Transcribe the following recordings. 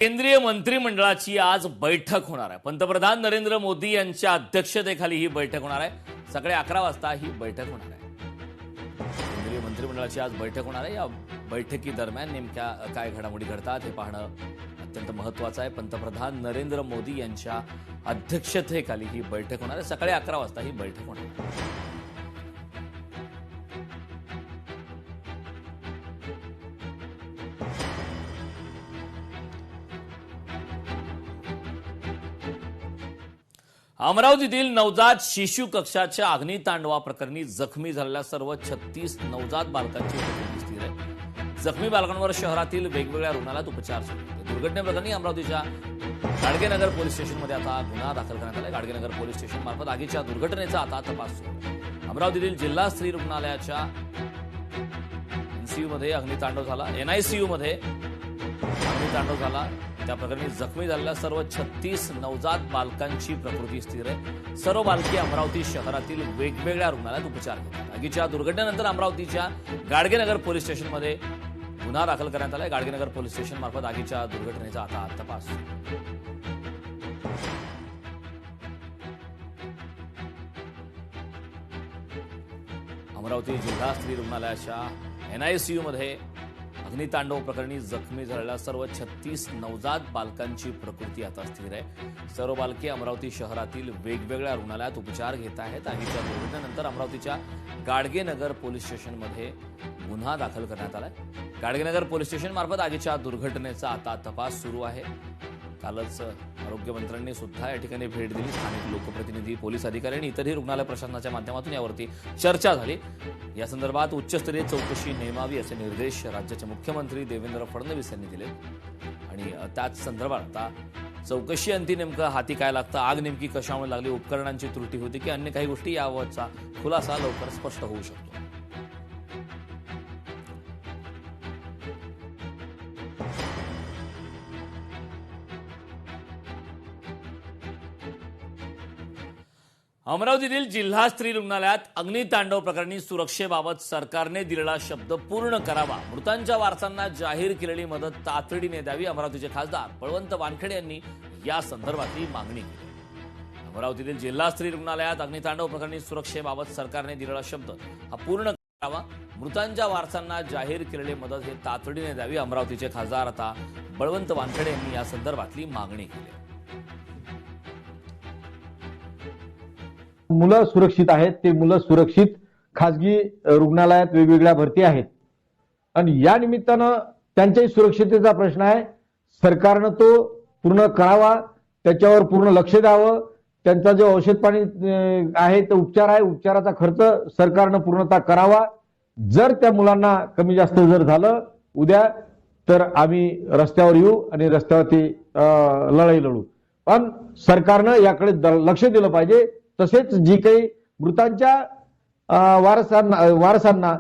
केंद्रीय मंत्रिमंडळाची आज बैठक होणार आहे। पंतप्रधान नरेंद्र मोदी यांच्या अध्यक्षतेखाली ही बैठक होणार आहे। सकाळी 11 वाजता ही बैठक होणार आहे। केंद्रीय मंत्रिमंडळाची आज बैठक होणार आहे। या बैठकीदरम्यान नेमक्या काय घडामोडी घडतात हे पाहणं अत्यंत महत्त्वाचं आहे। पंतप्रधान नरेंद्र मोदी यांच्या अध्यक्षतेखाली ही बैठक होणार आहे। सकाळी 11 वाजता ही बैठक होणार आहे। अमरावतीतील नवजात शिशु कक्षाच्या अग्नितांडवा प्रकरणी जखमी झालेल्या सर्व 36 नवजात बालकांची प्रकृती स्थिर आहे। जखमी बालकांवर शहरातील वेगवेगळ्या रुग्णालयात उपचार सुरू आहेत। दुर्घटनेप्रकरणी अमरावतीच्या गाडगेनगर पोलीस स्टेशनमध्ये आता गुन्हा दाखल करण्यात आला आहे। गाडगेनगर पोलीस स्टेशन मार्फत आगीच्या दुर्घटनेचा आता तपास सुरू आहे। अमरावतीतील जिल्हा स्त्री रुग्णालयाच्या एनसीयूमध्ये अग्नितांडव झाला। एनआयसीयूमध्ये अग्नितांडव झाला। त्या प्रकरणी जखमी झालेल्या सर्व 36 नवजात बालकांची प्रकृती स्थिर आहे। सर्व बालके अमरावती शहरातील वेगवेगळ्या रुग्णालयात उपचार घेतात। आगीच्या दुर्घटनेनंतर अमरावतीच्या गाडगेनगर पोलीस स्टेशनमध्ये गुन्हा दाखल करण्यात आला आहे। गाडगेनगर पोलीस स्टेशन मार्फत आगीच्या दुर्घटनेचा आता तपास अमरावती जिल्हा स्त्री रुग्णालयाच्या एनआयसीयूमध्ये अग्नितांडव प्रकरणी जखमी झालेल्या सर्व 36 नवजात बालकांची प्रकृती आता स्थिर आहे। सर्व बालके अमरावती शहरातील वेगवेगळ्या रुग्णालयात उपचार घेत आहेत। आगीच्या दुर्घटनेनंतर अमरावतीच्या गाडगेनगर पोलीस स्टेशनमध्ये गुन्हा दाखल करण्यात आलाय। गाडगेनगर पोलीस स्टेशन मार्फत आगीच्या दुर्घटनेचा आता तपास सुरू आहे। कालच आरोग्यमंत्र्यांनी सुद्धा या ठिकाणी भेट दिली। स्थानिक लोकप्रतिनिधी, पोलीस अधिकारी आणि इतरही रुग्णालय प्रशासनाच्या माध्यमातून यावरती चर्चा झाली। या संदर्भात उच्चस्तरीय चौकशी नेमावी असे निर्देश राज्याचे मुख्यमंत्री देवेंद्र फडणवीस यांनी दिले आणि त्याच संदर्भात आता चौकशी अंती नेमकं हाती काय लागतं, आग नेमकी कशामुळे लागली, उपकरणांची त्रुटी होती की अन्य काही गोष्टी यावरचा खुलासा लवकर स्पष्ट होऊ शकतो। अमरावतीतील जिल्हा स्त्री रुग्णालयात अग्नितांडव प्रकरणी सुरक्षेबाबत सरकारने दिलेला शब्द पूर्ण करावा, मृतांच्या वारसांना जाहीर केलेली मदत तातडीने द्यावी, अमरावतीचे खासदार बळवंत वानखेडे यांनी या संदर्भातली मागणी केली। अमरावतीतील जिल्हा स्त्री रुग्णालयात अग्नितांडव प्रकरणी सुरक्षेबाबत सरकारने दिलेला शब्द हा पूर्ण करावा, मृतांच्या वारसांना जाहीर केलेली मदत हे तातडीने द्यावी, अमरावतीचे खासदार आता बळवंत वानखेडे यांनी या संदर्भातली मागणी केली। मुलं सुरक्षित आहेत, ते मुलं सुरक्षित खासगी रुग्णालयात वेगवेगळ्या भरती आहेत आणि या निमित्तानं त्यांच्याही सुरक्षिततेचा प्रश्न आहे। सरकारनं तो पूर्ण करावा, त्याच्यावर पूर्ण लक्ष द्यावं। त्यांचा जो औषध पाणी आहे ते उपचार आहे, उपचाराचा खर्च सरकारनं पूर्णतः करावा। जर त्या मुलांना कमी जास्त जर झालं उद्या तर आम्ही रस्त्यावर येऊ आणि रस्त्यावरती लढाई लढू, पण सरकारनं याकडे लक्ष दिलं पाहिजे। तसेच जी काही मृतांच्या वारसांना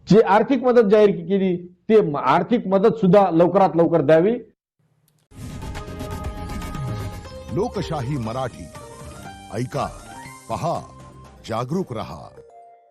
जी आर्थिक मदत जाहीर केली ती आर्थिक मदत सुद्धा लवकरात लवकर द्यावी। लोकशाही मराठी ऐका, पहा, जागरूक रहा।